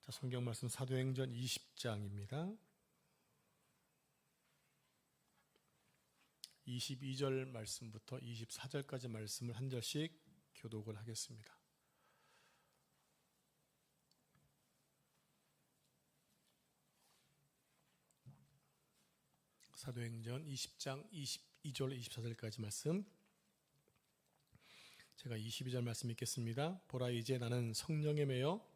자, 성경 말씀 사도행전 20장입니다. 22절 말씀부터 24절까지 말씀을 한 절씩 교독을 하겠습니다. 사도행전 20장 22절 24절까지 말씀, 제가 22절 말씀 읽겠습니다. 보라, 이제 나는 성령에 매여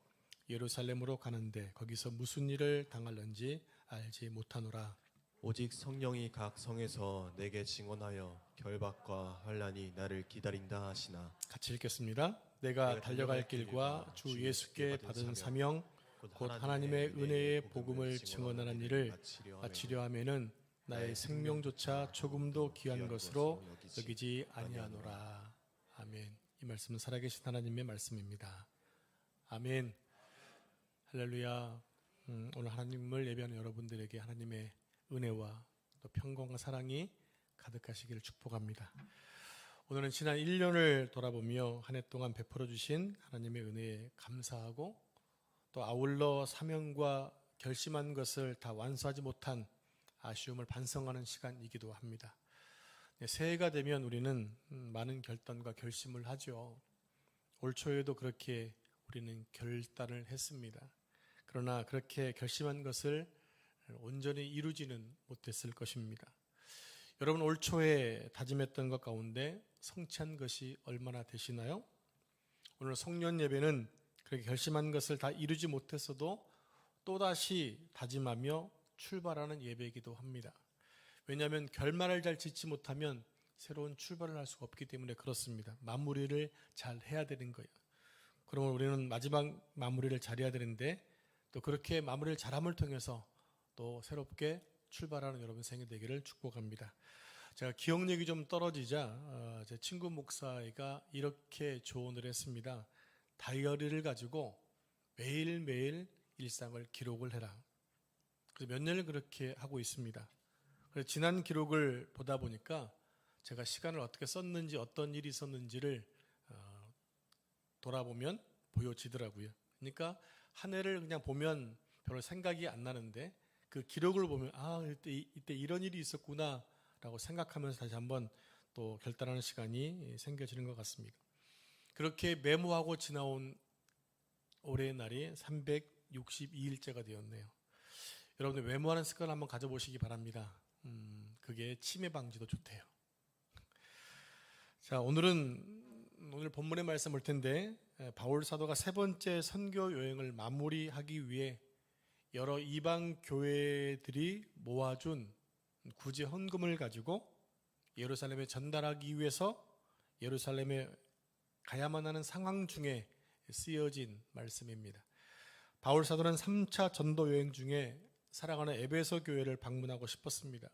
예루살렘으로 가는데 거기서 무슨 일을 당할는지 알지 못하노라. 오직 성령이 각 성에서 내게 증언하여 결박과 환난이 나를 기다린다 하시나. 같이 읽겠습니다. 내가 달려갈 길과 주 예수께 받은 사명 곧 하나님의 은혜의 복음을 증언하는 일을 마치려 하면은 나의 생명조차 조금도 귀한 것으로 여기지 아니하노라. 아멘. 이 말씀은 살아계신 하나님의 말씀입니다. 아멘. 할렐루야. 오늘 하나님을 예배하는 여러분들에게 하나님의 은혜와 또 평강과 사랑이 가득하시기를 축복합니다. 오늘은 지난 1년을 돌아보며 한 해 동안 베풀어 주신 하나님의 은혜에 감사하고 또 아울러 사명과 결심한 것을 다 완수하지 못한 아쉬움을 반성하는 시간이기도 합니다. 새해가 되면 우리는 많은 결단과 결심을 하죠. 올 초에도 그렇게 우리는 결단을 했습니다. 그러나 그렇게 결심한 것을 온전히 이루지는 못했을 것입니다. 여러분, 올 초에 다짐했던 것 가운데 성취한 것이 얼마나 되시나요? 오늘 성년 예배는 그렇게 결심한 것을 다 이루지 못했어도 또다시 다짐하며 출발하는 예배이기도 합니다. 왜냐하면 결말을 잘 짓지 못하면 새로운 출발을 할 수가 없기 때문에 그렇습니다. 마무리를 잘 해야 되는 거예요. 그러면 우리는 마지막 마무리를 잘해야 되는데 또 그렇게 마무리를 잘함을 통해서 또 새롭게 출발하는 여러분 생이 되기를 축복합니다. 제가 기억력이 좀 떨어지자 제 친구 목사가 이렇게 조언을 했습니다. 다이어리를 가지고 매일매일 일상을 기록을 해라. 그래서 몇 년을 그렇게 하고 있습니다. 그래서 지난 기록을 보다 보니까 제가 시간을 어떻게 썼는지 어떤 일이 있었는지를 돌아보면 보여지더라고요. 그러니까 한 해를 그냥 보면 별로 생각이 안 나는데 그 기록을 보면 이때 이런 일이 있었구나 라고 생각하면서 다시 한번 또 결단하는 시간이 생겨지는 것 같습니다. 그렇게 메모하고 지나온 올해의 날이 362일째가 되었네요. 여러분들 메모하는 습관을 한번 가져보시기 바랍니다. 그게 치매 방지도 좋대요. 자, 오늘 본문의 말씀 볼 텐데, 바울 사도가 세 번째 선교 여행을 마무리하기 위해 여러 이방 교회들이 모아준 구제 헌금을 가지고 예루살렘에 전달하기 위해서 예루살렘에 가야만 하는 상황 중에 쓰여진 말씀입니다. 바울 사도는 3차 전도 여행 중에 사랑하는 에베소 교회를 방문하고 싶었습니다.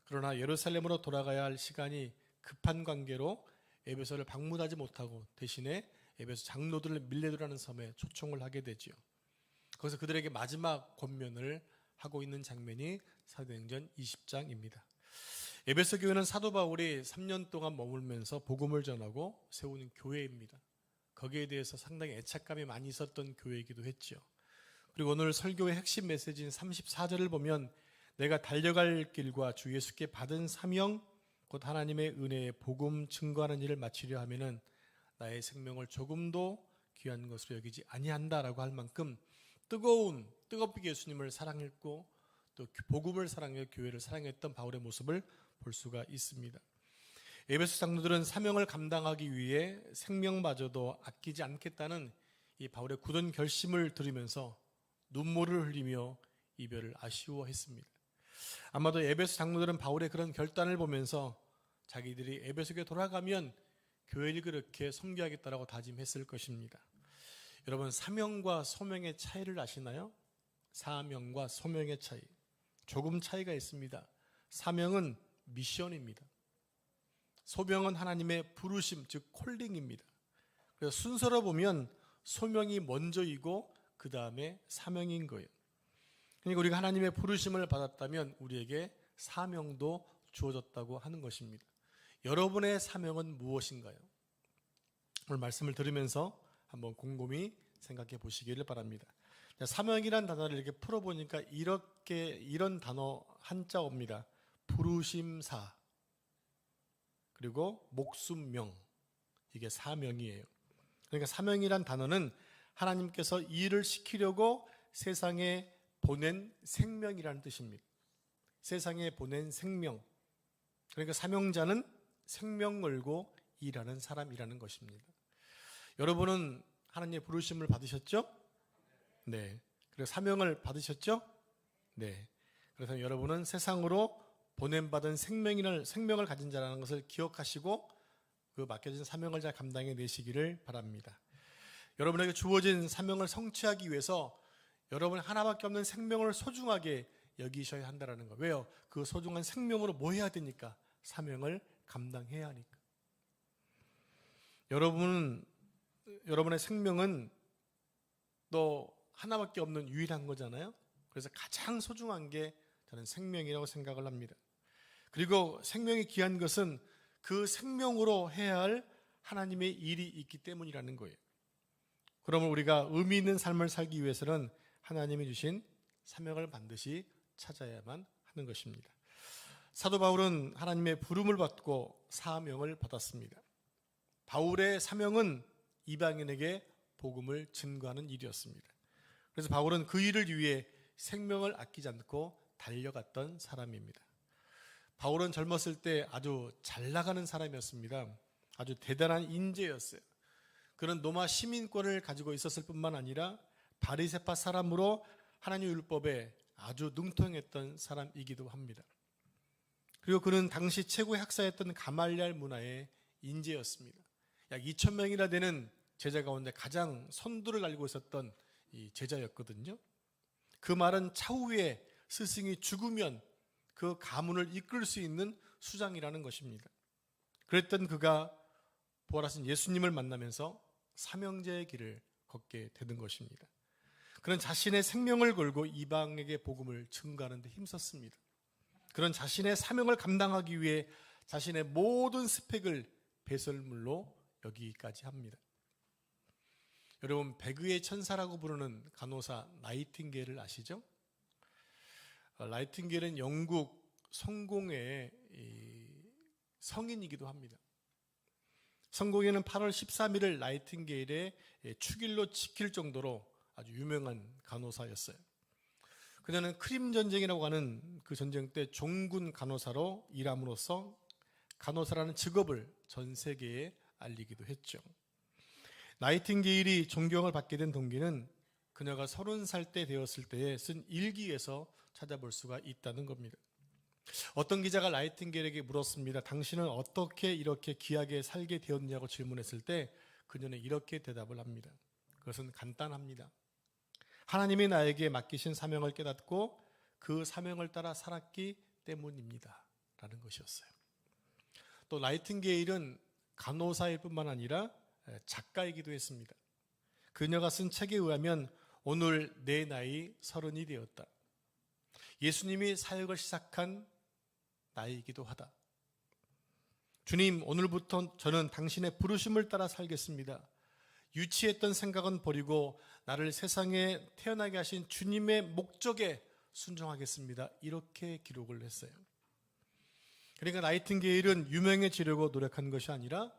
그러나 예루살렘으로 돌아가야 할 시간이 급한 관계로 에베소를 방문하지 못하고 대신에 에베소 장로들을 밀레도라는 섬에 초청을 하게 되지요. 거기서 그들에게 마지막 권면을 하고 있는 장면이 사도행전 20장입니다. 에베소 교회는 사도 바울이 3년 동안 머물면서 복음을 전하고 세우는 교회입니다. 거기에 대해서 상당히 애착감이 많이 있었던 교회이기도 했죠. 그리고 오늘 설교의 핵심 메시지인 34절을 보면 내가 달려갈 길과 주 예수께 받은 사명 곧 하나님의 은혜의 복음 증거하는 일을 마치려 하면은 나의 생명을 조금도 귀한 것으로 여기지 아니한다라고 할 만큼 뜨겁게 예수님을 사랑했고 또 복음을 사랑해 교회를 사랑했던 바울의 모습을 볼 수가 있습니다. 에베소 장로들은 사명을 감당하기 위해 생명마저도 아끼지 않겠다는 이 바울의 굳은 결심을 들으면서 눈물을 흘리며 이별을 아쉬워했습니다. 아마도 에베소 장로들은 바울의 그런 결단을 보면서 자기들이 에베소에 돌아가면 교회를 그렇게 섬겨야겠다라고 다짐했을 것입니다. 여러분, 사명과 소명의 차이를 아시나요? 사명과 소명의 차이. 조금 차이가 있습니다. 사명은 미션입니다. 소명은 하나님의 부르심, 즉 콜링입니다. 그래서 순서로 보면 소명이 먼저이고 그 다음에 사명인 거예요. 그러니까 우리가 하나님의 부르심을 받았다면 우리에게 사명도 주어졌다고 하는 것입니다. 여러분의 사명은 무엇인가요? 오늘 말씀을 들으면서 한번 곰곰이 생각해 보시기를 바랍니다. 사명이란 단어를 이렇게 풀어보니까 이런 단어 한자 옵니다. 부르심사 그리고 목숨명, 이게 사명이에요. 그러니까 사명이란 단어는 하나님께서 일을 시키려고 세상에 보낸 생명이라는 뜻입니다. 세상에 보낸 생명. 그러니까 사명자는 생명 걸고 일하는 사람이라는 것입니다. 여러분은 하나님의 부르심을 받으셨죠? 네. 그리고 사명을 받으셨죠? 네. 그래서 여러분은 세상으로 보냄받은 생명을 가진 자라는 것을 기억하시고 그 맡겨진 사명을 잘 감당해 내시기를 바랍니다. 여러분에게 주어진 사명을 성취하기 위해서 여러분 하나밖에 없는 생명을 소중하게 여기셔야 한다는 거. 왜요? 그 소중한 생명으로 뭐 해야 되니까? 사명을 감당해야 하니까. 여러분의 생명은 또 하나밖에 없는 유일한 거잖아요. 그래서 가장 소중한 게 저는 생명이라고 생각을 합니다. 그리고 생명이 귀한 것은 그 생명으로 해야 할 하나님의 일이 있기 때문이라는 거예요. 그러면 우리가 의미 있는 삶을 살기 위해서는 하나님이 주신 사명을 반드시 찾아야만 하는 것입니다. 사도 바울은 하나님의 부름을 받고 사명을 받았습니다. 바울의 사명은 이방인에게 복음을 증거하는 일이었습니다. 그래서 바울은 그 일을 위해 생명을 아끼지 않고 달려갔던 사람입니다. 바울은 젊었을 때 아주 잘 나가는 사람이었습니다. 아주 대단한 인재였어요. 그런 로마 시민권을 가지고 있었을 뿐만 아니라 바리새파 사람으로 하나님 율법에 아주 능통했던 사람이기도 합니다. 그리고 그는 당시 최고의 학사였던 가말리알 문화의 인재였습니다. 약 2,000명이나 되는 제자 가운데 가장 선두를 달리고 있었던 이 제자였거든요. 그 말은 차후에 스승이 죽으면 그 가문을 이끌 수 있는 수장이라는 것입니다. 그랬던 그가 부활하신 예수님을 만나면서 사명자의 길을 걷게 되는 것입니다. 그는 자신의 생명을 걸고 이방에게 복음을 증거하는 데 힘썼습니다. 그런 자신의 사명을 감당하기 위해 자신의 모든 스펙을 배설물로 여기까지 합니다. 여러분, 배그의 천사라고 부르는 간호사 나이팅게일을 아시죠? 나이팅게일은 영국 성공의 성인이기도 합니다. 성공에는 8월 13일을 나이팅게일의 축일로 지킬 정도로 아주 유명한 간호사였어요. 그녀는 크림 전쟁이라고 하는 그 전쟁 때 종군 간호사로 일함으로써 간호사라는 직업을 전 세계에 알리기도 했죠. 나이팅게일이 존경을 받게 된 동기는 그녀가 30살 때 되었을 때에 쓴 일기에서 찾아볼 수가 있다는 겁니다. 어떤 기자가 나이팅게일에게 물었습니다. 당신은 어떻게 이렇게 귀하게 살게 되었냐고 질문했을 때 그녀는 이렇게 대답을 합니다. 그것은 간단합니다. 하나님이 나에게 맡기신 사명을 깨닫고 그 사명을 따라 살았기 때문입니다. 라는 것이었어요. 또 나이팅게일은 간호사일 뿐만 아니라 작가이기도 했습니다. 그녀가 쓴 책에 의하면 오늘 내 나이 30이 되었다. 예수님이 사역을 시작한 나이이기도 하다. 주님, 오늘부터 저는 당신의 부르심을 따라 살겠습니다. 유치했던 생각은 버리고 나를 세상에 태어나게 하신 주님의 목적에 순종하겠습니다. 이렇게 기록을 했어요. 그러니까 나이팅게일은 유명해지려고 노력한 것이 아니라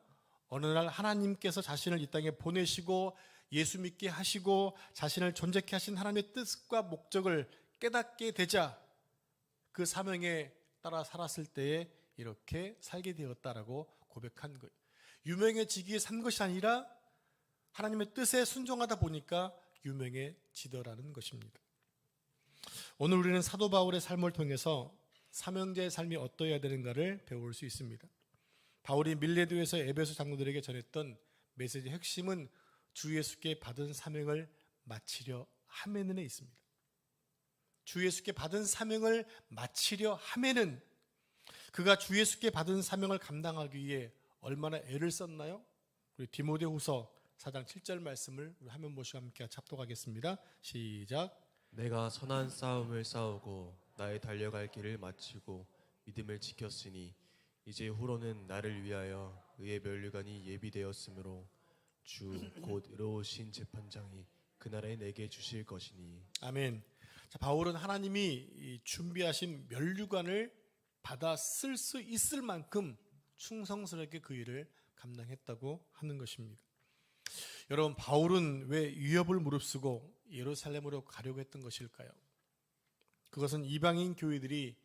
어느 날 하나님께서 자신을 이 땅에 보내시고 예수 믿게 하시고 자신을 존재케 하신 하나님의 뜻과 목적을 깨닫게 되자 그 사명에 따라 살았을 때에 이렇게 살게 되었다라고 고백한 거예요. 유명해지기 위해 산 것이 아니라 하나님의 뜻에 순종하다 보니까 유명해지더라는 것입니다. 오늘 우리는 사도 바울의 삶을 통해서 사명자의 삶이 어떠해야 되는가를 배울 수 있습니다. 바울이 밀레도에서 에베소 장로들에게 전했던 메시지의 핵심은 주 예수께 받은 사명을 마치려 함에는 있습니다. 주 예수께 받은 사명을 마치려 함에는 그가 주 예수께 받은 사명을 감당하기 위해 얼마나 애를 썼나요? 우리 디모데후서 4장 7절 말씀을 화면 보시고 함께 합독하겠습니다. 시작. 내가 선한 싸움을 싸우고 나의 달려갈 길을 마치고 믿음을 지켰으니 이제 후로는 나를 위하여 의의 면류관이 예비되었으므로 주 곧 의로우신 재판장이 그날에 내게 주실 것이니. 아멘. 자, 바울은 하나님이 이 준비하신 면류관을 받아 쓸 수 있을 만큼 충성스럽게 그 일을 감당했다고 하는 것입니다. 여러분, 바울은 왜 위협을 무릅쓰고 예루살렘으로 가려고 했던 것일까요? 그것은 이방인 교회들이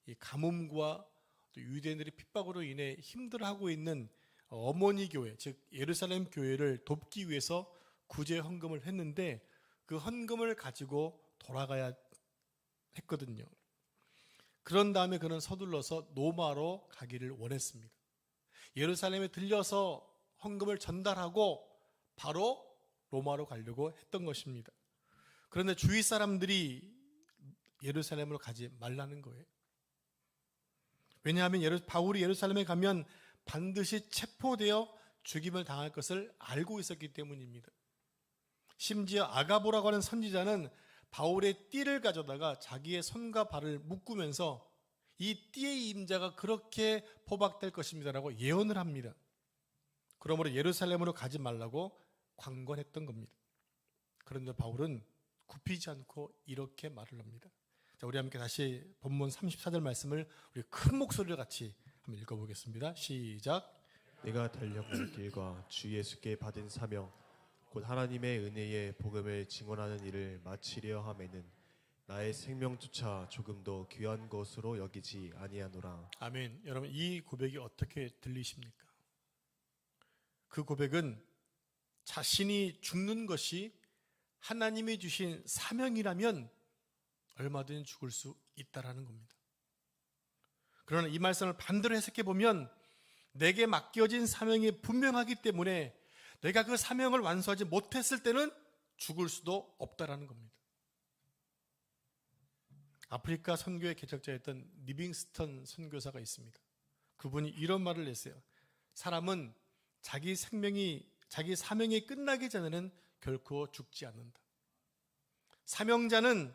이 가뭄과 또 유대인들의 핍박으로 인해 힘들어하고 있는 어머니 교회, 즉 예루살렘 교회를 돕기 위해서 구제 헌금을 했는데 그 헌금을 가지고 돌아가야 했거든요. 그런 다음에 그는 서둘러서 로마로 가기를 원했습니다. 예루살렘에 들려서 헌금을 전달하고 바로 로마로 가려고 했던 것입니다. 그런데 주위 사람들이 예루살렘으로 가지 말라는 거예요. 왜냐하면 바울이 예루살렘에 가면 반드시 체포되어 죽임을 당할 것을 알고 있었기 때문입니다. 심지어 아가보라고 하는 선지자는 바울의 띠를 가져다가 자기의 손과 발을 묶으면서 이 띠의 임자가 그렇게 포박될 것입니다라고 예언을 합니다. 그러므로 예루살렘으로 가지 말라고 관건했던 겁니다. 그런데 바울은 굽히지 않고 이렇게 말을 합니다. 자, 우리 함께 다시 본문 34절 말씀을 우리 큰 목소리로 같이 한번 읽어보겠습니다. 시작. 내가 달려갈 길과 주 예수께 받은 사명 곧 하나님의 은혜의 복음을 증언하는 일을 마치려 함에는 나의 생명조차 조금도 귀한 것으로 여기지 아니하노라. 아멘. 여러분, 이 고백이 어떻게 들리십니까? 그 고백은 자신이 죽는 것이 하나님이 주신 사명이라면 얼마든지 죽을 수 있다라는 겁니다. 그러나 이 말씀을 반대로 해석해 보면 내게 맡겨진 사명이 분명하기 때문에 내가 그 사명을 완수하지 못했을 때는 죽을 수도 없다라는 겁니다. 아프리카 선교의 개척자였던 리빙스턴 선교사가 있습니다. 그분이 이런 말을 했어요. 사람은 자기 사명이 끝나기 전에는 결코 죽지 않는다. 사명자는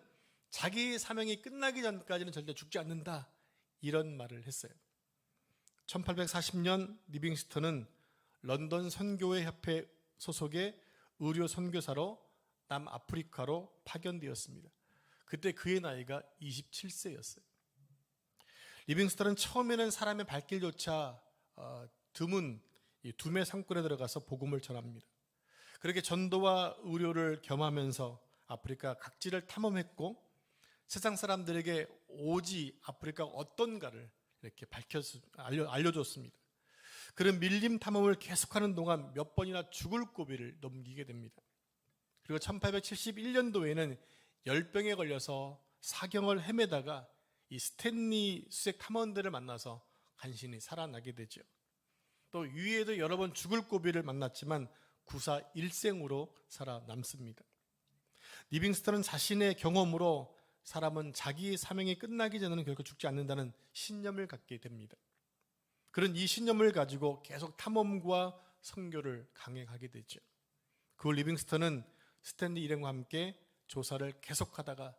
자기 사명이 끝나기 전까지는 절대 죽지 않는다. 이런 말을 했어요. 1840년 리빙스턴은 런던 선교회 협회 소속의 의료 선교사로 남아프리카로 파견되었습니다. 그때 그의 나이가 27세였어요. 리빙스턴은 처음에는 사람의 발길조차 드문 두메 산골에 들어가서 복음을 전합니다. 그렇게 전도와 의료를 겸하면서 아프리카 각지를 탐험했고 세상 사람들에게 오지 아프리카가 어떤가를 이렇게 알려줬습니다. 그런 밀림 탐험을 계속하는 동안 몇 번이나 죽을 고비를 넘기게 됩니다. 그리고 1871년도에는 열병에 걸려서 사경을 헤매다가 이 스탠리 수색 탐험대를 만나서 간신히 살아나게 되죠. 또 위에도 여러 번 죽을 고비를 만났지만 구사 일생으로 살아남습니다. 리빙스턴은 자신의 경험으로 사람은 자기 사명이 끝나기 전에는 결코 죽지 않는다는 신념을 갖게 됩니다. 그런 이 신념을 가지고 계속 탐험과 선교를 강행하게 되죠. 그 후 리빙스턴은 스탠리 일행과 함께 조사를 계속하다가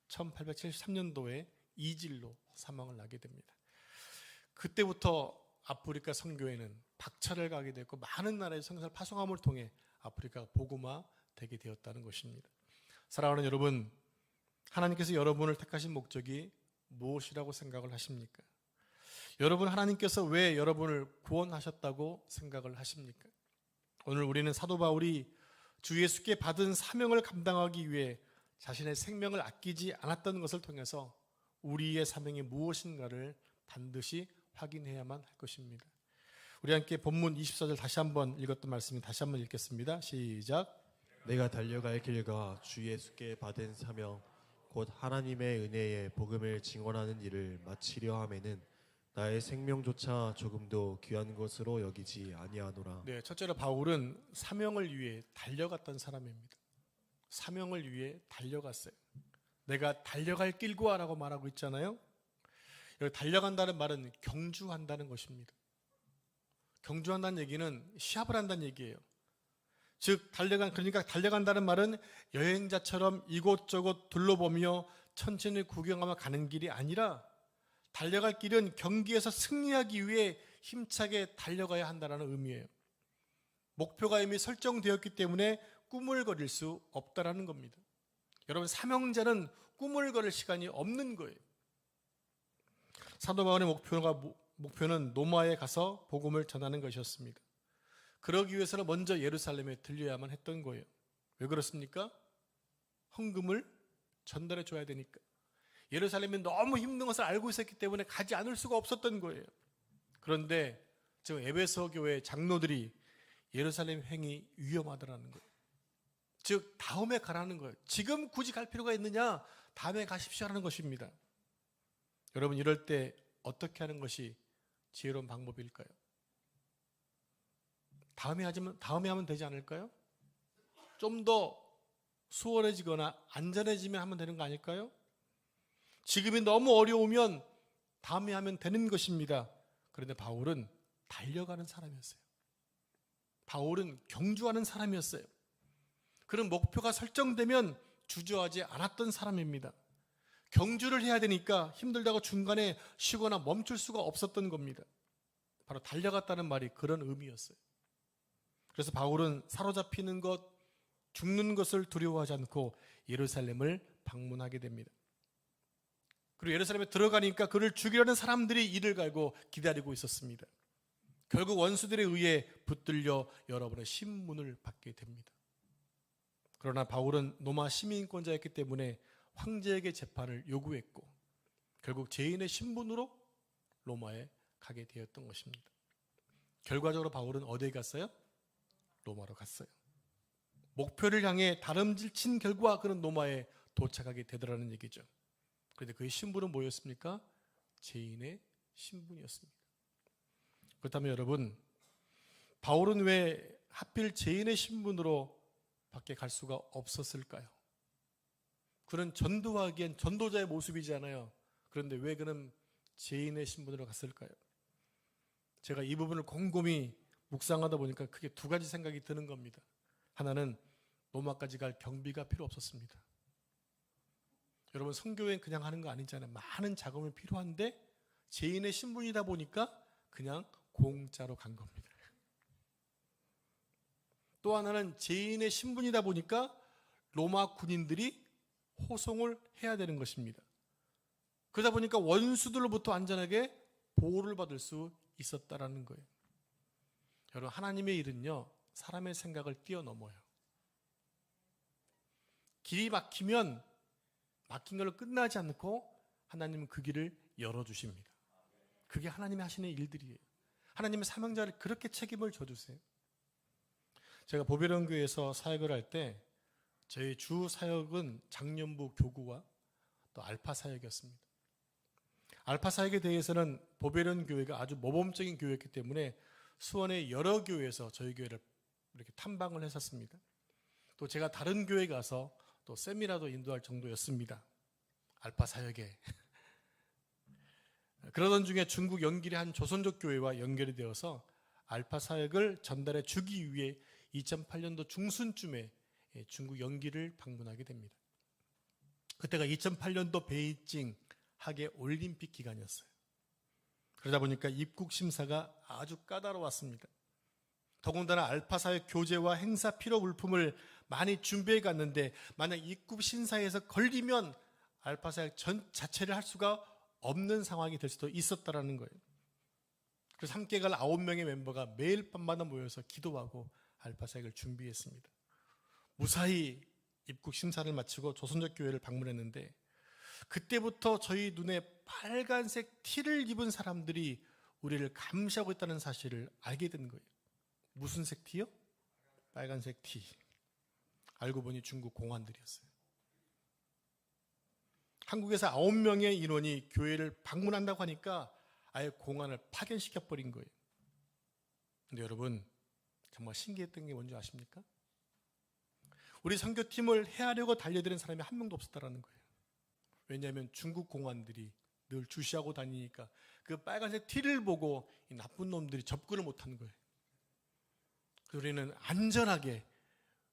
1873년도에 이질로 사망을 하게 됩니다. 그때부터 아프리카 선교회는 박차를 가게 됐고 많은 나라의 성사를 파송함을 통해 아프리카가 복음화되게 되었다는 것입니다. 사랑하는 여러분, 하나님께서 여러분을 택하신 목적이 무엇이라고 생각을 하십니까? 여러분, 하나님께서 왜 여러분을 구원하셨다고 생각을 하십니까? 오늘 우리는 사도 바울이 주 예수께 받은 사명을 감당하기 위해 자신의 생명을 아끼지 않았던 것을 통해서 우리의 사명이 무엇인가를 반드시 확인해야만 할 것입니다. 우리 함께 본문 24절 다시 한번 읽었던 말씀 다시 한번 읽겠습니다. 시작. 내가 달려갈 길과 주 예수께 받은 사명 곧 하나님의 은혜의 복음을 증언하는 일을 마치려 함에는 나의 생명조차 조금도 귀한 것으로 여기지 아니하노라. 네, 첫째로 바울은 사명을 위해 달려갔던 사람입니다. 사명을 위해 달려갔어요. 내가 달려갈 길과라고 말하고 있잖아요. 여기 달려간다는 말은 경주한다는 것입니다. 경주한다는 얘기는 시합을 한다는 얘기예요. 즉 그러니까 달려간다는 말은 여행자처럼 이곳저곳 둘러보며 천천히 구경하며 가는 길이 아니라 달려갈 길은 경기에서 승리하기 위해 힘차게 달려가야 한다는 의미예요. 목표가 이미 설정되었기 때문에 꾸물거릴 수 없다라는 겁니다. 여러분, 사명자는 꾸물거릴 시간이 없는 거예요. 사도 바울의 목표는 노마에 가서 복음을 전하는 것이었습니다. 그러기 위해서는 먼저 예루살렘에 들려야만 했던 거예요. 왜 그렇습니까? 헌금을 전달해 줘야 되니까. 예루살렘이 너무 힘든 것을 알고 있었기 때문에 가지 않을 수가 없었던 거예요. 그런데 지금 에베소 교회 장로들이 예루살렘 행이 위험하다라는 거예요. 즉 다음에 가라는 거예요. 지금 굳이 갈 필요가 있느냐? 다음에 가십시오라는 것입니다. 여러분, 이럴 때 어떻게 하는 것이 지혜로운 방법일까요? 다음에 하면 되지 않을까요? 좀 더 수월해지거나 안전해지면 하면 되는 거 아닐까요? 지금이 너무 어려우면 다음에 하면 되는 것입니다. 그런데 바울은 달려가는 사람이었어요. 바울은 경주하는 사람이었어요. 그런 목표가 설정되면 주저하지 않았던 사람입니다. 경주를 해야 되니까 힘들다고 중간에 쉬거나 멈출 수가 없었던 겁니다. 바로 달려갔다는 말이 그런 의미였어요. 그래서 바울은 사로잡히는 것, 죽는 것을 두려워하지 않고 예루살렘을 방문하게 됩니다. 그리고 예루살렘에 들어가니까 그를 죽이려는 사람들이 이를 갈고 기다리고 있었습니다. 결국 원수들에 의해 붙들려 여러분의 신문을 받게 됩니다. 그러나 바울은 로마 시민권자였기 때문에 황제에게 재판을 요구했고 결국 죄인의 신분으로 로마에 가게 되었던 것입니다. 결과적으로 바울은 어디에 갔어요? 로마로 갔어요. 목표를 향해 다름질친 결과 그는 로마에 도착하게 되더라는 얘기죠. 그런데 그의 신분은 뭐였습니까? 죄인의 신분이었습니다. 그렇다면 여러분, 바울은 왜 하필 죄인의 신분으로 밖에 갈 수가 없었을까요? 그는 전도하기엔 전도자의 모습이잖아요. 그런데 왜 그는 죄인의 신분으로 갔을까요? 제가 이 부분을 곰곰이 묵상하다 보니까 크게 두 가지 생각이 드는 겁니다. 하나는 로마까지 갈 경비가 필요 없었습니다. 여러분, 선교여행 그냥 하는 거 아니잖아요. 많은 자금이 필요한데 죄인의 신분이다 보니까 그냥 공짜로 간 겁니다. 또 하나는 죄인의 신분이다 보니까 로마 군인들이 호송을 해야 되는 것입니다. 그러다 보니까 원수들로부터 안전하게 보호를 받을 수 있었다라는 거예요. 여러분, 하나님의 일은요, 사람의 생각을 뛰어넘어요. 길이 막히면 막힌 걸로 끝나지 않고 하나님은 그 길을 열어주십니다. 그게 하나님이 하시는 일들이에요. 하나님의 사명자를 그렇게 책임을 져주세요. 제가 보배론교회에서 사역을 할 때 저희 주 사역은 장년부 교구와 또 알파 사역이었습니다. 알파 사역에 대해서는 보배론 교회가 아주 모범적인 교회였기 때문에 수원의 여러 교회에서 저희 교회를 이렇게 탐방을 했었습니다. 또 제가 다른 교회 가서 또 세미나도 인도할 정도였습니다. 알파 사역에. 그러던 중에 중국 연길의 한 조선족 교회와 연결이 되어서 알파 사역을 전달해 주기 위해 2008년도 중순쯤에 중국 연길을 방문하게 됩니다. 그때가 2008년도 베이징 하계 올림픽 기간이었어요. 그러다 보니까 입국 심사가 아주 까다로웠습니다. 더군다나 알파 사역 교재와 행사 필요 물품을 많이 준비해 갔는데 만약 입국 심사에서 걸리면 알파 사역 전 자체를 할 수가 없는 상황이 될 수도 있었다라는 거예요. 그래서 함께 갈 9명의 멤버가 매일 밤마다 모여서 기도하고 알파 사역을 준비했습니다. 무사히 입국 심사를 마치고 조선족 교회를 방문했는데 그때부터 저희 눈에 빨간색 티를 입은 사람들이 우리를 감시하고 있다는 사실을 알게 된 거예요. 무슨 색 티요? 빨간색 티. 알고 보니 중국 공안들이었어요. 한국에서 9명의 인원이 교회를 방문한다고 하니까 아예 공안을 파견시켜버린 거예요. 근데 여러분, 정말 신기했던 게 뭔지 아십니까? 우리 선교팀을 해하려고 달려드는 사람이 한 명도 없었다는 거예요. 왜냐하면 중국 공안들이 늘 주시하고 다니니까 그 빨간색 티를 보고 이 나쁜 놈들이 접근을 못하는 거예요. 우리는 안전하게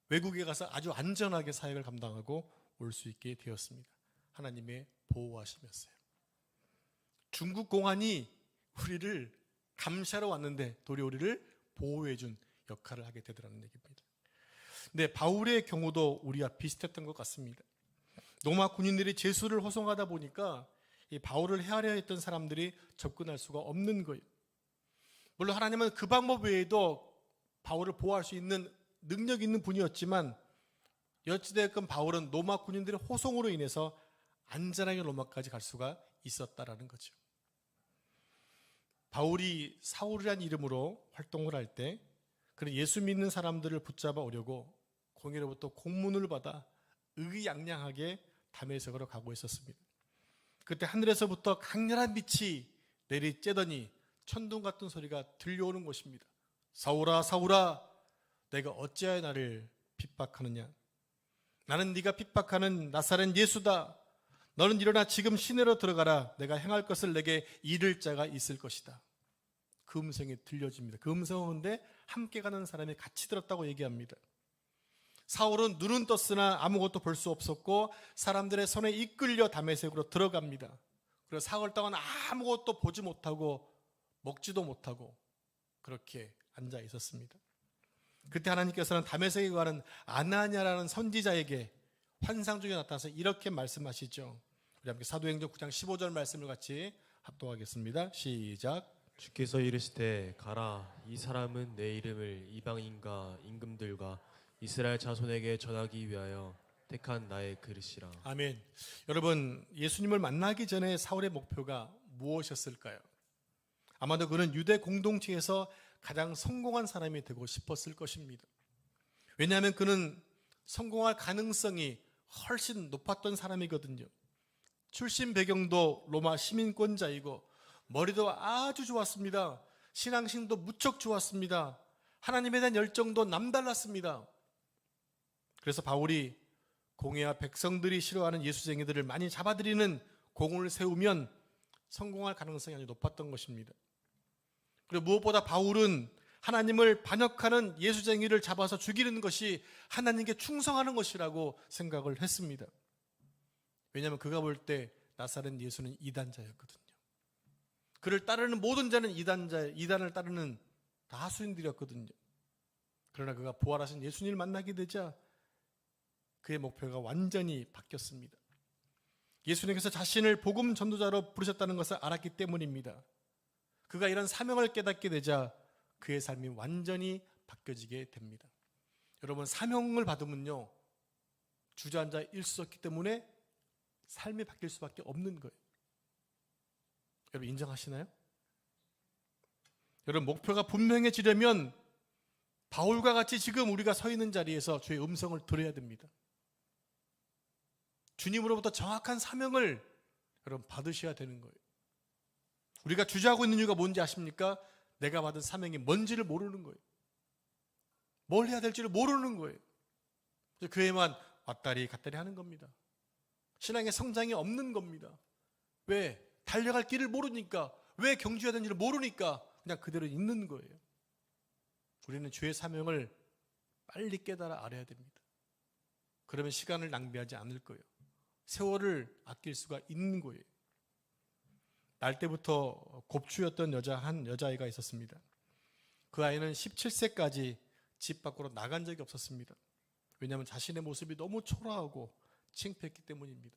외국에 가서 아주 안전하게 사역을 감당하고 올 수 있게 되었습니다. 하나님의 보호하심이었어요. 중국 공안이 우리를 감시하러 왔는데 도리어 우리를 보호해준 역할을 하게 되더라는 얘기입니다. 근데 바울의 경우도 우리와 비슷했던 것 같습니다. 로마 군인들이 제수를 호송하다 보니까 이 바울을 해하려 했던 사람들이 접근할 수가 없는 거예요. 물론 하나님은 그 방법 외에도 바울을 보호할 수 있는 능력 있는 분이었지만 어찌되었건 바울은 로마 군인들의 호송으로 인해서 안전하게 로마까지 갈 수가 있었다라는 거죠. 바울이 사울이라는 이름으로 활동을 할 때 그런 예수 믿는 사람들을 붙잡아 오려고 공의로부터 공문을 받아 의기양양하게 다메섹으로 가고 있었습니다. 그때 하늘에서부터 강렬한 빛이 내리쬐더니 천둥 같은 소리가 들려오는 것입니다. 사울아 사울아 내가 어찌하여 나를 핍박하느냐. 나는 네가 핍박하는 나사렛 예수다. 너는 일어나 지금 시내로 들어가라. 내가 행할 것을 내게 이를 자가 있을 것이다. 그 음성이 들려집니다. 그 음성인데 함께 가는 사람이 같이 들었다고 얘기합니다. 사울은 눈은 떴으나 아무것도 볼 수 없었고 사람들의 손에 이끌려 다메섹으로 들어갑니다. 그래서 사흘 동안 아무것도 보지 못하고 먹지도 못하고 그렇게 앉아 있었습니다. 그때 하나님께서는 다메섹에 가는 아나니아라는 선지자에게 환상 중에 나타나서 이렇게 말씀하시죠. 우리 함께 사도행전 9장 15절 말씀을 같이 합독하겠습니다. 시작. 주께서 이르시되 가라 이 사람은 내 이름을 이방인과 임금들과 이스라엘 자손에게 전하기 위하여 택한 나의 그릇이라. 아멘. 여러분, 예수님을 만나기 전에 사울의 목표가 무엇이었을까요? 아마도 그는 유대 공동체에서 가장 성공한 사람이 되고 싶었을 것입니다. 왜냐하면 그는 성공할 가능성이 훨씬 높았던 사람이거든요. 출신 배경도 로마 시민권자이고 머리도 아주 좋았습니다. 신앙심도 무척 좋았습니다. 하나님에 대한 열정도 남달랐습니다. 그래서 바울이 공회와 백성들이 싫어하는 예수쟁이들을 많이 잡아들이는 공을 세우면 성공할 가능성이 아주 높았던 것입니다. 그리고 무엇보다 바울은 하나님을 반역하는 예수쟁이를 잡아서 죽이는 것이 하나님께 충성하는 것이라고 생각을 했습니다. 왜냐하면 그가 볼 때 나사렛 예수는 이단자였거든요. 그를 따르는 모든 자는 이단을 따르는 다수인들이었거든요. 그러나 그가 부활하신 예수님을 만나게 되자 그의 목표가 완전히 바뀌었습니다. 예수님께서 자신을 복음 전도자로 부르셨다는 것을 알았기 때문입니다. 그가 이런 사명을 깨닫게 되자 그의 삶이 완전히 바뀌어지게 됩니다. 여러분, 사명을 받으면요 주저앉아 있을 수 없기 때문에 삶이 바뀔 수밖에 없는 거예요. 여러분 인정하시나요? 여러분 목표가 분명해지려면 바울과 같이 지금 우리가 서 있는 자리에서 주의 음성을 들어야 됩니다. 주님으로부터 정확한 사명을 여러분 받으셔야 되는 거예요. 우리가 주저하고 있는 이유가 뭔지 아십니까? 내가 받은 사명이 뭔지를 모르는 거예요. 뭘 해야 될지를 모르는 거예요. 교회만 왔다리 갔다리 하는 겁니다. 신앙의 성장이 없는 겁니다. 왜? 달려갈 길을 모르니까, 왜 경주해야 되는지를 모르니까 그냥 그대로 있는 거예요. 우리는 주의 사명을 빨리 깨달아 알아야 됩니다. 그러면 시간을 낭비하지 않을 거예요. 세월을 아낄 수가 있는 거예요. 날 때부터 곱추였던 한 여자아이가 있었습니다. 그 아이는 17세까지 집 밖으로 나간 적이 없었습니다. 왜냐하면 자신의 모습이 너무 초라하고 창피했기 때문입니다.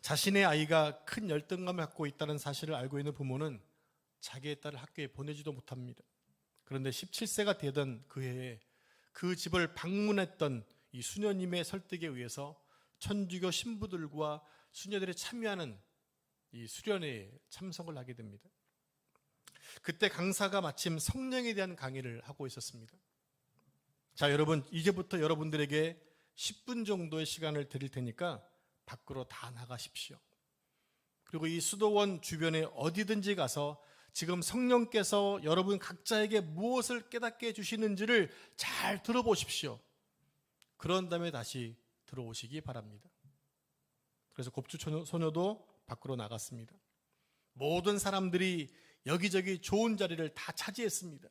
자신의 아이가 큰 열등감을 갖고 있다는 사실을 알고 있는 부모는 자기의 딸을 학교에 보내지도 못합니다. 그런데 17세가 되던 그 해에 그 집을 방문했던 이 수녀님의 설득에 의해서 천주교 신부들과 수녀들이 참여하는 이 수련회에 참석을 하게 됩니다. 그때 강사가 마침 성령에 대한 강의를 하고 있었습니다. 자, 여러분 이제부터 여러분들에게 10분 정도의 시간을 드릴 테니까 밖으로 다 나가십시오. 그리고 이 수도원 주변에 어디든지 가서 지금 성령께서 여러분 각자에게 무엇을 깨닫게 해주시는지를 잘 들어보십시오. 그런 다음에 다시 들어오시기 바랍니다. 그래서 곱추 소녀도 밖으로 나갔습니다. 모든 사람들이 여기저기 좋은 자리를 다 차지했습니다.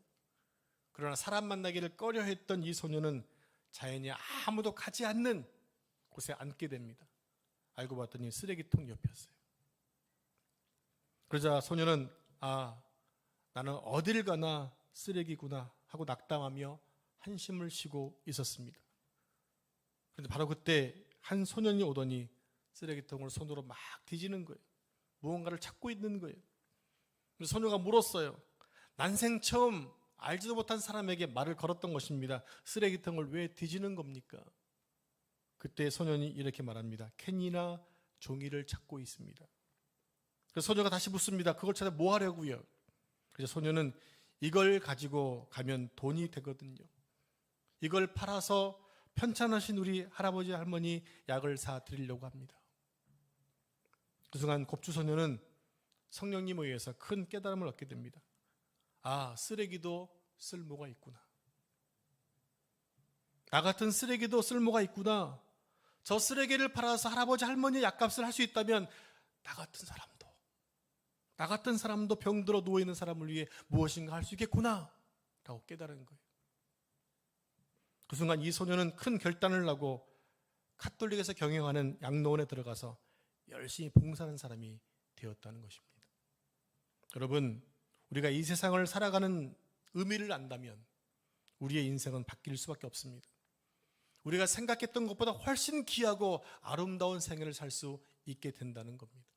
그러나 사람 만나기를 꺼려했던 이 소녀는 자연히 아무도 가지 않는 곳에 앉게 됩니다. 알고 봤더니 쓰레기통 옆이었어요. 그러자 소녀는 나는 어딜 가나 쓰레기구나 하고 낙담하며 한심을 쉬고 있었습니다. 그런데 바로 그때 한 소년이 오더니 쓰레기통을 손으로 막 뒤지는 거예요. 무언가를 찾고 있는 거예요. 그래서 소녀가 물었어요. 난생 처음 알지도 못한 사람에게 말을 걸었던 것입니다. 쓰레기통을 왜 뒤지는 겁니까? 그때 소년이 이렇게 말합니다. 캔이나 종이를 찾고 있습니다. 그래서 소녀가 다시 묻습니다. 그걸 찾아 뭐 하려고요? 그래서 소녀는 이걸 가지고 가면 돈이 되거든요. 이걸 팔아서 편찮으신 우리 할아버지 할머니 약을 사 드리려고 합니다. 그 순간 곱주 소녀는 성령님에 의해서 큰 깨달음을 얻게 됩니다. 아, 쓰레기도 쓸모가 있구나. 나 같은 쓰레기도 쓸모가 있구나. 저 쓰레기를 팔아서 할아버지 할머니 약값을 할 수 있다면 나 같은 사람도 병들어 누워있는 사람을 위해 무엇인가 할 수 있겠구나 라고 깨달은 거예요. 그 순간 이 소녀는 큰 결단을 하고 카톨릭에서 경영하는 양로원에 들어가서 열심히 봉사하는 사람이 되었다는 것입니다. 여러분, 우리가 이 세상을 살아가는 의미를 안다면 우리의 인생은 바뀔 수밖에 없습니다. 우리가 생각했던 것보다 훨씬 귀하고 아름다운 생애를 살 수 있게 된다는 겁니다.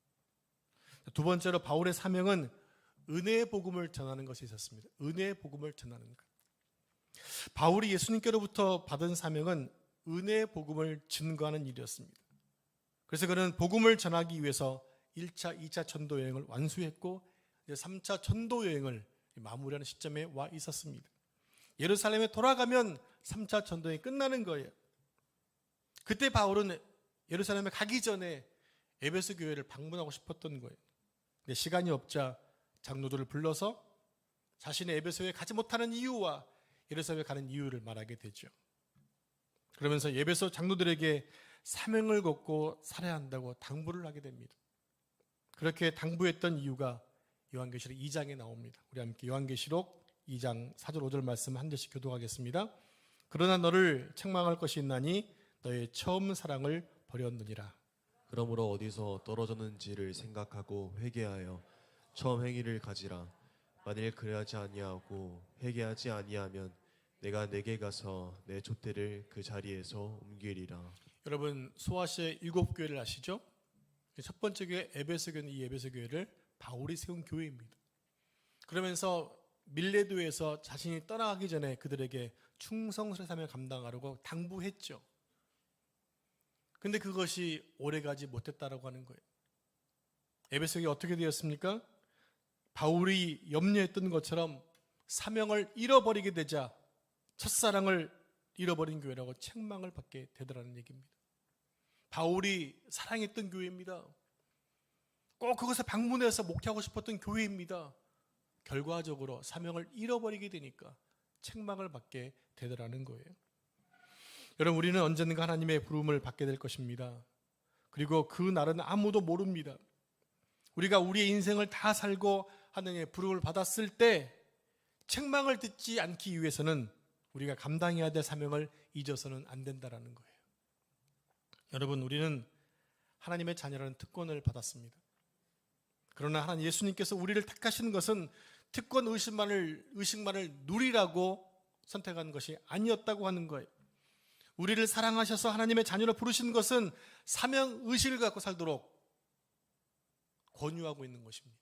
두 번째로 바울의 사명은 은혜의 복음을 전하는 것이 있었습니다. 은혜의 복음을 전하는 것. 바울이 예수님께로부터 받은 사명은 은혜의 복음을 증거하는 일이었습니다. 그래서 그는 복음을 전하기 위해서 1차, 2차 전도 여행을 완수했고 3차 전도 여행을 마무리하는 시점에 와 있었습니다. 예루살렘에 돌아가면 3차 전도여행이 끝나는 거예요. 그때 바울은 예루살렘에 가기 전에 에베소 교회를 방문하고 싶었던 거예요. 근데 시간이 없자 장로들을 불러서 자신의 에베소에 가지 못하는 이유와 예루살렘에 가는 이유를 말하게 되죠. 그러면서 에베소 장로들에게 사명을 걷고 살아야 한다고 당부를 하게 됩니다. 그렇게 당부했던 이유가 요한계시록 2장에 나옵니다. 우리 함께 요한계시록 2장 4절 5절 말씀 한 절씩 교독하겠습니다. 그러나 너를 책망할 것이 있나니 너의 처음 사랑을 버렸느니라. 그러므로 어디서 떨어졌는지를 생각하고 회개하여 처음 행위를 가지라. 만일 그래하지 아니하고 회개하지 아니하면 내가 내게 가서 내 촛대를 그 자리에서 옮기리라. 여러분, 소아시아의 7교회를 아시죠? 첫 번째 교회 에베소 교회는 이 에베소 교회를 바울이 세운 교회입니다. 그러면서 밀레도에서 자신이 떠나가기 전에 그들에게 충성스레 사명을 감당하라고 당부했죠. 근데 그것이 오래가지 못했다라고 하는 거예요. 에베소 교회가 어떻게 되었습니까? 바울이 염려했던 것처럼 사명을 잃어버리게 되자 첫사랑을 잃어버린 교회라고 책망을 받게 되더라는 얘기입니다. 바울이 사랑했던 교회입니다. 꼭 그것에 방문해서 목회하고 싶었던 교회입니다. 결과적으로 사명을 잃어버리게 되니까 책망을 받게 되더라는 거예요. 여러분, 우리는 언젠가 하나님의 부름을 받게 될 것입니다. 그리고 그 날은 아무도 모릅니다. 우리가 우리의 인생을 다 살고 하나님의 부름을 받았을 때 책망을 듣지 않기 위해서는 우리가 감당해야 될 사명을 잊어서는 안 된다는 거예요. 여러분, 우리는 하나님의 자녀라는 특권을 받았습니다. 그러나 하나님 예수님께서 우리를 택하시는 것은 특권 의식만을 누리라고 선택한 것이 아니었다고 하는 거예요. 우리를 사랑하셔서 하나님의 자녀로 부르신 것은 사명 의식을 갖고 살도록 권유하고 있는 것입니다.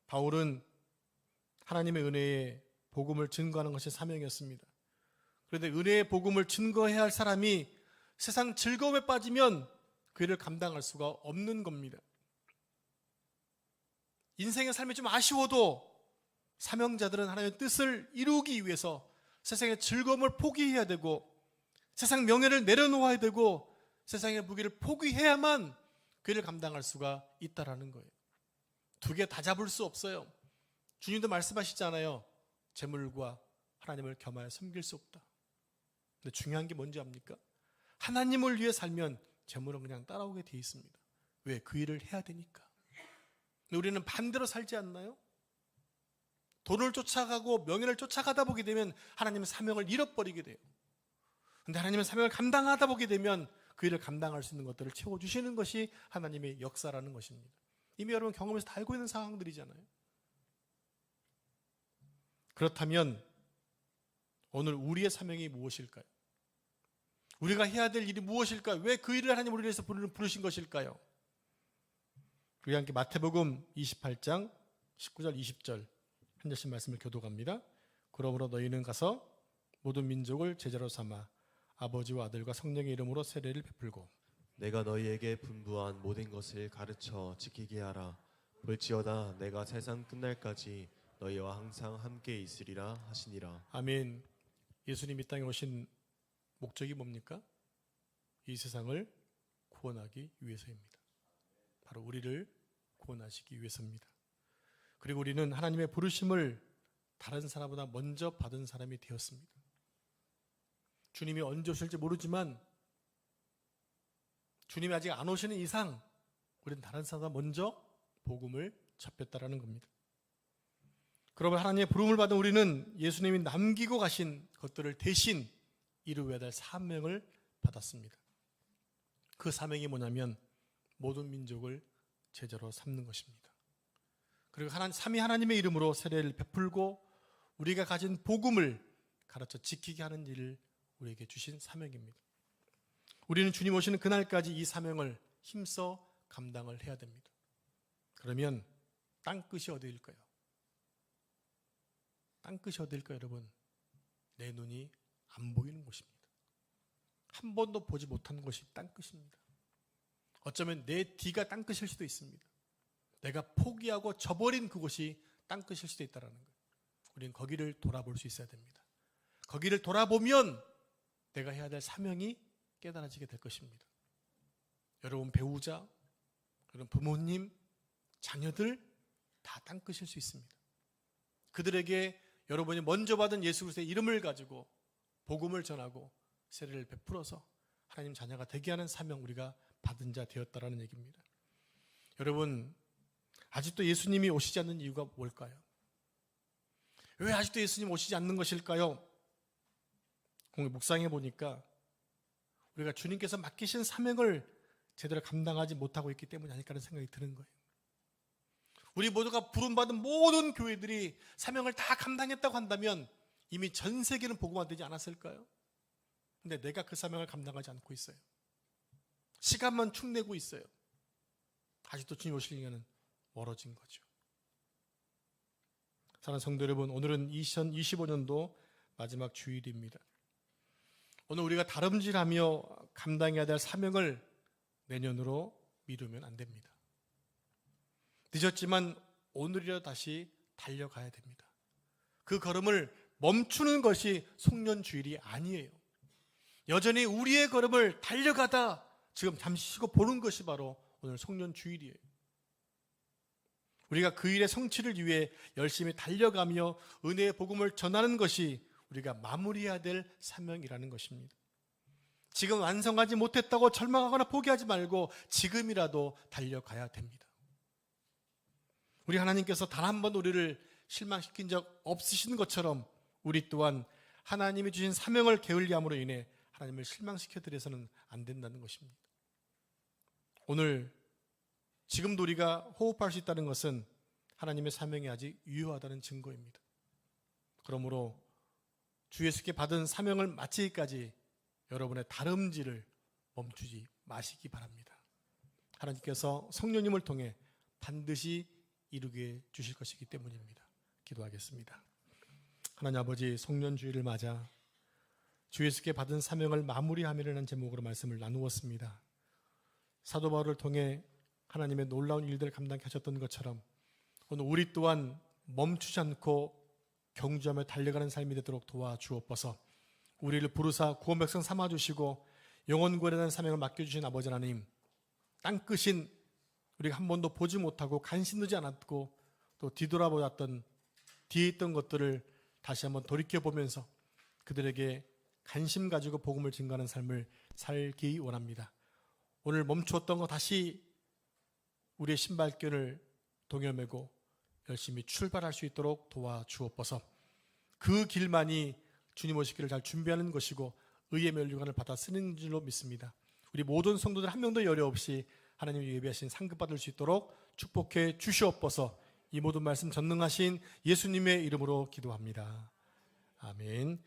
바울은 하나님의 은혜의 복음을 증거하는 것이 사명이었습니다. 그런데 은혜의 복음을 증거해야 할 사람이 세상 즐거움에 빠지면 그 일을 감당할 수가 없는 겁니다. 인생의 삶이 좀 아쉬워도 사명자들은 하나님의 뜻을 이루기 위해서 세상의 즐거움을 포기해야 되고 세상 명예를 내려놓아야 되고 세상의 무기를 포기해야만 그 일을 감당할 수가 있다라는 거예요. 두 개 다 잡을 수 없어요. 주님도 말씀하시잖아요. 재물과 하나님을 겸하여 섬길 수 없다. 근데 중요한 게 뭔지 압니까? 하나님을 위해 살면 재물은 그냥 따라오게 돼 있습니다. 왜? 그 일을 해야 되니까. 근데 우리는 반대로 살지 않나요? 돈을 쫓아가고 명예를 쫓아가다 보게 되면 하나님의 사명을 잃어버리게 돼요. 근데 하나님의 사명을 감당하다 보게 되면 그 일을 감당할 수 있는 것들을 채워주시는 것이 하나님의 역사라는 것입니다. 이미 여러분 경험에서 다 알고 있는 상황들이잖아요. 그렇다면 오늘 우리의 사명이 무엇일까요? 우리가 해야 될 일이 무엇일까요? 왜 그 일을 하나님 우리를 위해서 부르신 것일까요? 우리 함께 마태복음 28장 19절 20절 한 절씩 말씀을 교독합니다. 그러므로 너희는 가서 모든 민족을 제자로 삼아 아버지와 아들과 성령의 이름으로 세례를 베풀고 내가 너희에게 분부한 모든 것을 가르쳐 지키게 하라. 볼지어다 내가 세상 끝날까지 너희와 항상 함께 있으리라 하시니라. 아멘. 예수님 이 땅에 오신 목적이 뭡니까? 이 세상을 구원하기 위해서입니다. 바로 우리를 구원하시기 위해서입니다. 그리고 우리는 하나님의 부르심을 다른 사람보다 먼저 받은 사람이 되었습니다. 주님이 언제 오실지 모르지만 주님이 아직 안 오시는 이상 우리는 다른 사람보다 먼저 복음을 접했다라는 겁니다. 그러면 하나님의 부름을 받은 우리는 예수님이 남기고 가신 것들을 대신 이루어야 될 사명을 받았습니다. 그 사명이 뭐냐면 모든 민족을 제자로 삼는 것입니다. 그리고 삼위 하나님의 이름으로 세례를 베풀고 우리가 가진 복음을 가르쳐 지키게 하는 일을 우리에게 주신 사명입니다. 우리는 주님 오시는 그날까지 이 사명을 힘써 감당을 해야 됩니다. 그러면 땅끝이 어디일까요? 땅끝이 어디일까요, 여러분? 내 눈이 안 보이는 곳입니다. 한 번도 보지 못하는 것이 땅끝입니다. 어쩌면 내 뒤가 땅끝일 수도 있습니다. 내가 포기하고 저버린 그곳이 땅끝일 수도 있다는 거예요. 우리는 거기를 돌아볼 수 있어야 됩니다. 거기를 돌아보면 내가 해야 될 사명이 깨달아지게 될 것입니다. 여러분 배우자, 여러분 부모님, 자녀들 다 땅끝일 수 있습니다. 그들에게 여러분이 먼저 받은 예수 그리스도의 이름을 가지고 복음을 전하고 세례를 베풀어서 하나님 자녀가 되게 하는 사명 우리가 받은 자 되었다라는 얘기입니다. 여러분 아직도 예수님이 오시지 않는 이유가 뭘까요? 왜 아직도 예수님 오시지 않는 것일까요? 오늘 묵상해 보니까 우리가 주님께서 맡기신 사명을 제대로 감당하지 못하고 있기 때문이 아닐까라는 생각이 드는 거예요. 우리 모두가 부름받은 모든 교회들이 사명을 다 감당했다고 한다면 이미 전 세계는 복음화 되지 않았을까요? 근데 내가 그 사명을 감당하지 않고 있어요. 시간만 축내고 있어요. 아직도 주님 오실 기간은 멀어진 거죠. 사랑하는 성도 여러분, 오늘은 2025년도 마지막 주일입니다. 오늘 우리가 다름질하며 감당해야 될 사명을 내년으로 미루면 안 됩니다. 늦었지만 오늘이라도 다시 달려가야 됩니다. 그 걸음을 멈추는 것이 송년주일이 아니에요. 여전히 우리의 걸음을 달려가다 지금 잠시 쉬고 보는 것이 바로 오늘 송년주일이에요. 우리가 그 일의 성취를 위해 열심히 달려가며 은혜의 복음을 전하는 것이 우리가 마무리해야 될 사명이라는 것입니다. 지금 완성하지 못했다고 절망하거나 포기하지 말고 지금이라도 달려가야 됩니다. 우리 하나님께서 단 한 번 우리를 실망시킨 적 없으신 것처럼 우리 또한 하나님이 주신 사명을 게을리함으로 인해 하나님을 실망시켜드려서는 안 된다는 것입니다. 오늘 지금도 우리가 호흡할 수 있다는 것은 하나님의 사명이 아직 유효하다는 증거입니다. 그러므로 주 예수께 받은 사명을 마치기까지 여러분의 다름질을 멈추지 마시기 바랍니다. 하나님께서 성령님을 통해 반드시 이루게 주실 것이기 때문입니다. 기도하겠습니다. 하나님 아버지, 송년주일을 맞아 주 예수께 받은 사명을 마무리하미라는 제목으로 말씀을 나누었습니다. 사도 바울을 통해 하나님의 놀라운 일들을 감당케 하셨던 것처럼 오늘 우리 또한 멈추지 않고 경주하며 달려가는 삶이 되도록 도와주옵소서. 우리를 부르사 구원 백성 삼아주시고 영원 구원에 대한 사명을 맡겨주신 아버지 하나님, 땅끝인 우리가 한 번도 보지 못하고 간신하지 않았고 또 뒤돌아보았던 뒤에 있던 것들을 다시 한번 돌이켜보면서 그들에게 관심 가지고 복음을 증거하는 삶을 살기 원합니다. 오늘 멈추었던 거 다시 우리의 신발끈을 동여매고 열심히 출발할 수 있도록 도와주옵소서. 그 길만이 주님 오시기를 잘 준비하는 것이고 의의 면류관을 받아 쓰는 줄로 믿습니다. 우리 모든 성도들 한 명도 여려 없이 하나님이 예비하신 상급받을 수 있도록 축복해 주시옵소서. 이 모든 말씀 전능하신 예수님의 이름으로 기도합니다. 아멘.